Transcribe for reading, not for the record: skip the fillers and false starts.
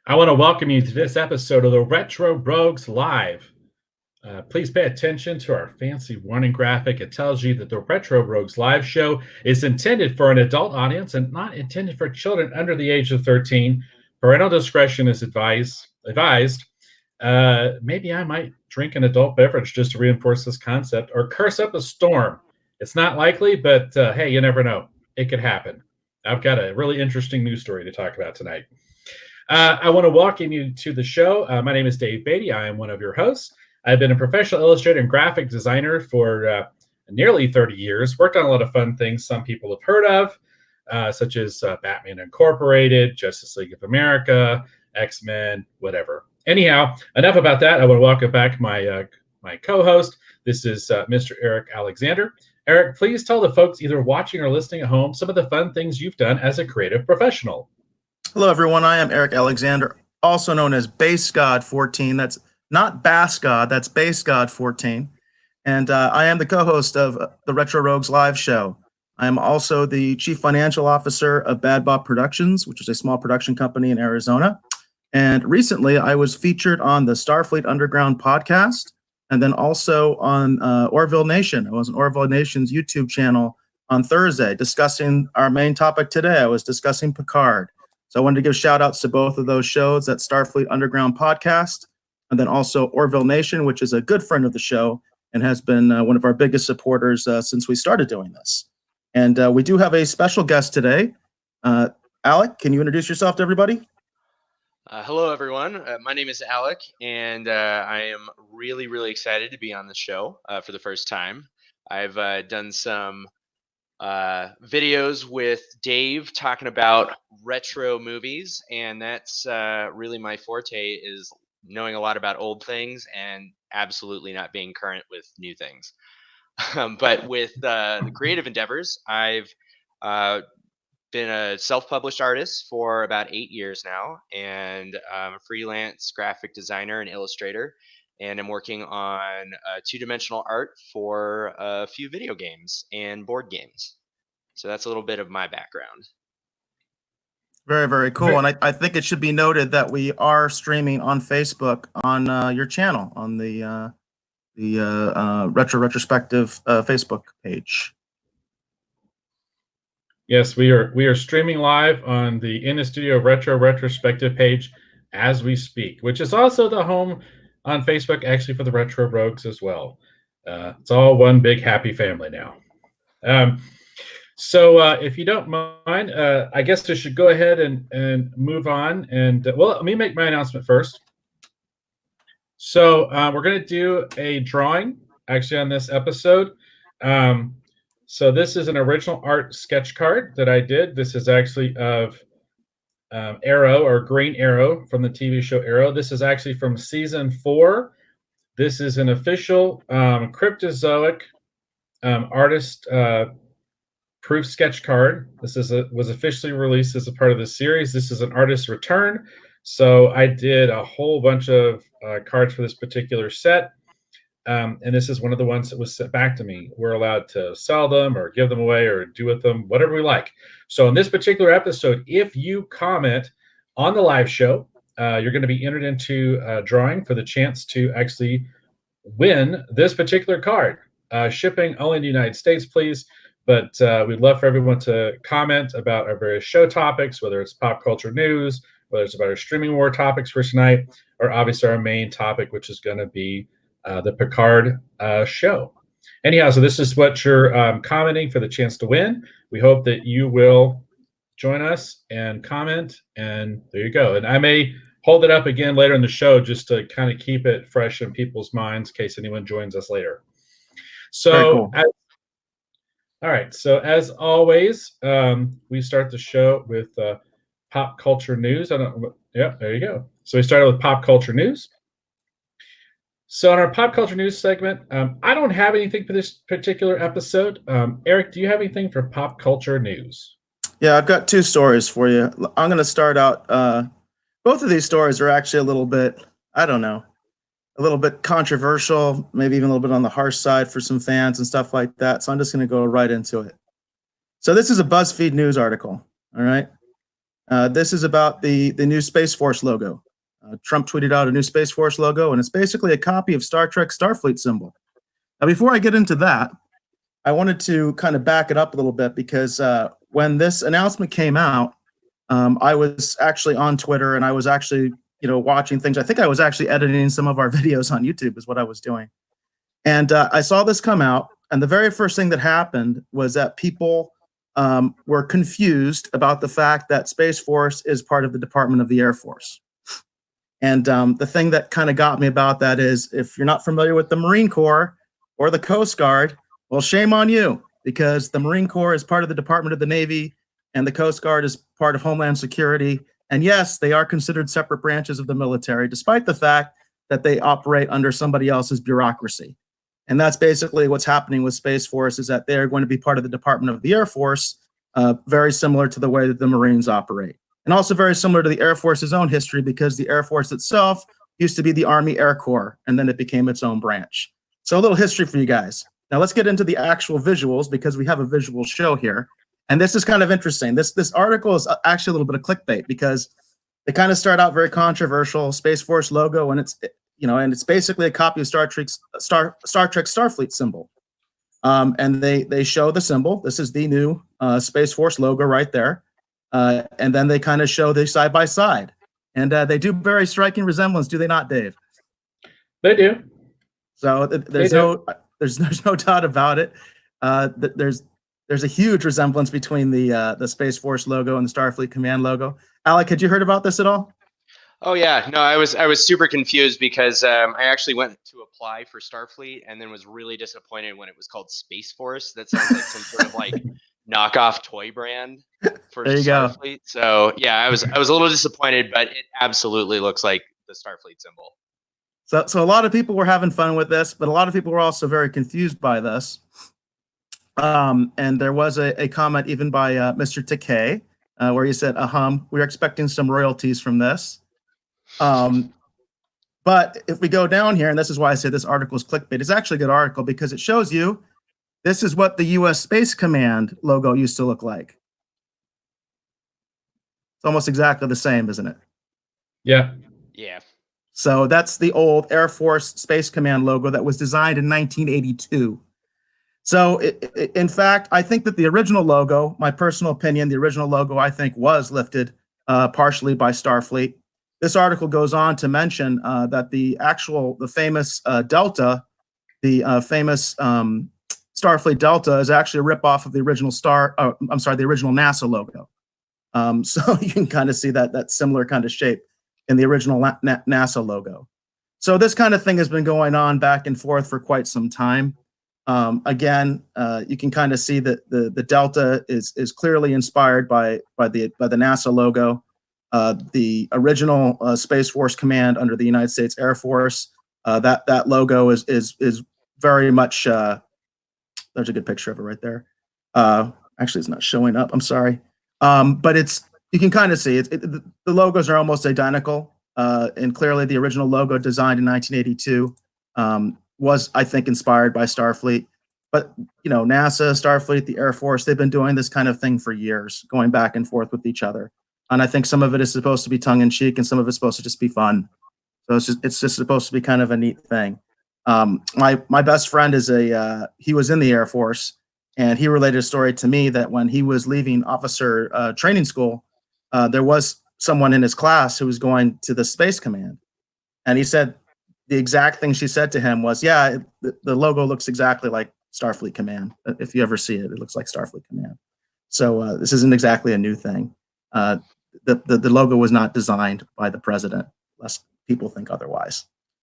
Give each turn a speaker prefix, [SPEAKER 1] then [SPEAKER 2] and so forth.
[SPEAKER 1] I want to welcome you to this episode of the Retro Rogues Live. Please pay attention to our fancy warning graphic. It tells you that the Retro Rogues Live show is intended for an adult audience and not intended for children under the age of 13. Parental discretion is advised. Maybe I might drink an adult beverage just to reinforce this concept or curse up a storm. It's not likely, but hey, you never know. It could happen. I've got a really interesting news story to talk about tonight. I want to welcome you to the show. My name is Dave Beatty. I am one of your hosts. I've been a professional illustrator and graphic designer for nearly 30 years. Worked on a lot of fun things some people have heard of, such as Batman Incorporated, Justice League of America, X-Men, whatever. Anyhow, enough about that. I want to welcome back my co-host. This is Mr. Eric Alexander. Eric, please tell the folks either watching or listening at home some of the fun things you've done as a creative professional.
[SPEAKER 2] Hello, everyone. I am Eric Alexander, also known as Base God 14. That's not Bass God, that's Base God 14. And I am the co-host of the Retro Rogues Live show. I am also the chief financial officer of Bad Bob Productions, which is a small production company in Arizona. And recently, I was featured on the Starfleet Underground podcast, and then also on Orville Nation. I was on Orville Nation's YouTube channel on Thursday discussing our main topic today. I was discussing Picard. So I wanted to give shout outs to both of those shows, that Starfleet Underground podcast, and then also Orville Nation, which is a good friend of the show and has been one of our biggest supporters since we started doing this. And we do have a special guest today. Alec, can you introduce yourself to everybody?
[SPEAKER 3] Hello, everyone. My name is Alec, and I am really, really excited to be on the show for the first time. I've done some videos with Dave talking about retro movies, and that's really my forte, is knowing a lot about old things and absolutely not being current with new things. But with the creative endeavors, I've been a self-published artist for about 8 years now, and I'm a freelance graphic designer and illustrator, and I'm working on two-dimensional art for a few video games and board games. So that's a little bit of my background.
[SPEAKER 2] Very, very cool. And I think it should be noted that we are streaming on Facebook on your channel, on the Retro Retrospective Facebook page.
[SPEAKER 1] Yes, we are streaming live on the In the Studio Retro Retrospective page as we speak, which is also the home on Facebook, actually, for the Retro Rogues as well. It's all one big happy family now. So if you don't mind, I guess I should go ahead and move on. And well, let me make my announcement first. So we're going to do a drawing, actually, on this episode. So this is an original art sketch card that I did. This is actually of Arrow, or Green Arrow, from the TV show Arrow. This is actually from season 4. This is an official Cryptozoic artist proof sketch card. This was officially released as a part of the series. This is an artist's return. So I did a whole bunch of cards for this particular set. And this is one of the ones that was sent back to me. We're allowed to sell them or give them away or do with them whatever we like. So in this particular episode, if you comment on the live show, you're going to be entered into a drawing for the chance to actually win this particular card. Shipping only in the United States, please. But we'd love for everyone to comment about our various show topics, whether it's pop culture news, whether it's about our streaming war topics for tonight, or obviously our main topic, which is going to be the Picard show. Anyhow, so this is what you're commenting for the chance to win. We hope that you will join us and comment, and there you go. And I may hold it up again later in the show just to kind of keep it fresh in people's minds in case anyone joins us later. So,
[SPEAKER 2] cool.
[SPEAKER 1] All right. So as always, we start the show with pop culture news. Yeah, there you go. So we started with pop culture news. So in our pop culture news segment, I don't have anything for this particular episode. Eric, do you have anything for pop culture news?
[SPEAKER 2] Yeah, I've got 2 stories for you. I'm going to start out. Both of these stories are actually a little bit, I don't know, a little bit controversial, maybe even a little bit on the harsh side for some fans and stuff like that. So I'm just going to go right into it. So this is a BuzzFeed News article. All right. This is about the new Space Force logo. Trump tweeted out a new Space Force logo, and it's basically a copy of Star Trek Starfleet symbol. Now, before I get into that, I wanted to kind of back it up a little bit because when this announcement came out, I was actually on Twitter and I was actually, watching things. I think I was actually editing some of our videos on YouTube is what I was doing. And I saw this come out, and the very first thing that happened was that people were confused about the fact that Space Force is part of the Department of the Air Force. And the thing that kind of got me about that is if you're not familiar with the Marine Corps or the Coast Guard, well, shame on you, because the Marine Corps is part of the Department of the Navy and the Coast Guard is part of Homeland Security. And yes, they are considered separate branches of the military, despite the fact that they operate under somebody else's bureaucracy. And that's basically what's happening with Space Force, is that they're going to be part of the Department of the Air Force, very similar to the way that the Marines operate. And also very similar to the Air Force's own history, because the Air Force itself used to be the Army Air Corps, and then it became its own branch. So a little history for you guys. Now let's get into the actual visuals, because we have a visual show here. And this is kind of interesting. This article is actually a little bit of clickbait, because they kind of start out very controversial, Space Force logo, and it's basically a copy of Star Trek Starfleet symbol. And they show the symbol. This is the new Space Force logo right there. And then they kind of show the side by side, and they do very striking resemblance, do they not, Dave?
[SPEAKER 1] They do.
[SPEAKER 2] So there's no doubt about it. There's a huge resemblance between the Space Force logo and the Starfleet Command logo. Alec, had you heard about this at all?
[SPEAKER 3] Oh yeah, no, I was super confused because I actually went to apply for Starfleet and then was really disappointed when it was called Space Force. That sounds like some sort of like knockoff toy brand for
[SPEAKER 2] There you
[SPEAKER 3] Starfleet.
[SPEAKER 2] go.
[SPEAKER 3] So yeah, I was a little disappointed, but it absolutely looks like the Starfleet symbol.
[SPEAKER 2] So a lot of people were having fun with this, but a lot of people were also very confused by this. And there was a comment even by Mr. Takei where he said, we're expecting some royalties from this. But if we go down here, and this is why I say this article is clickbait, it's actually a good article because it shows you this is what the U.S. Space Command logo used to look like. It's almost exactly the same, isn't it?
[SPEAKER 1] Yeah.
[SPEAKER 3] Yeah.
[SPEAKER 2] So that's the old Air Force Space Command logo that was designed in 1982. So in fact, I think that the original logo, my personal opinion, the original logo, I think, was lifted partially by Starfleet. This article goes on to mention that the famous Delta, the famous Starfleet Delta, is actually a ripoff of the original the original NASA logo. So you can kind of see that similar kind of shape in the original NASA logo. So this kind of thing has been going on back and forth for quite some time. Again, you can kind of see that the Delta is clearly inspired by the NASA logo. The original Space Force Command under the United States Air Force, that logo is very much. There's a good picture of it right there. Actually, it's not showing up. I'm sorry, but you can kind of see the logos are almost identical, and clearly the original logo designed in 1982 was, I think, inspired by Starfleet. But NASA, Starfleet, the Air Force, they've been doing this kind of thing for years, going back and forth with each other. And I think some of it is supposed to be tongue in cheek, and some of it's supposed to just be fun. So it's just supposed to be kind of a neat thing. My best friend he was in the Air Force, and he related a story to me that when he was leaving officer training school, there was someone in his class who was going to the Space Command, and he said the exact thing she said to him was, "Yeah, the logo looks exactly like Starfleet Command. If you ever see it, it looks like Starfleet Command." So this isn't exactly a new thing. The logo was not designed by the president, lest people think otherwise.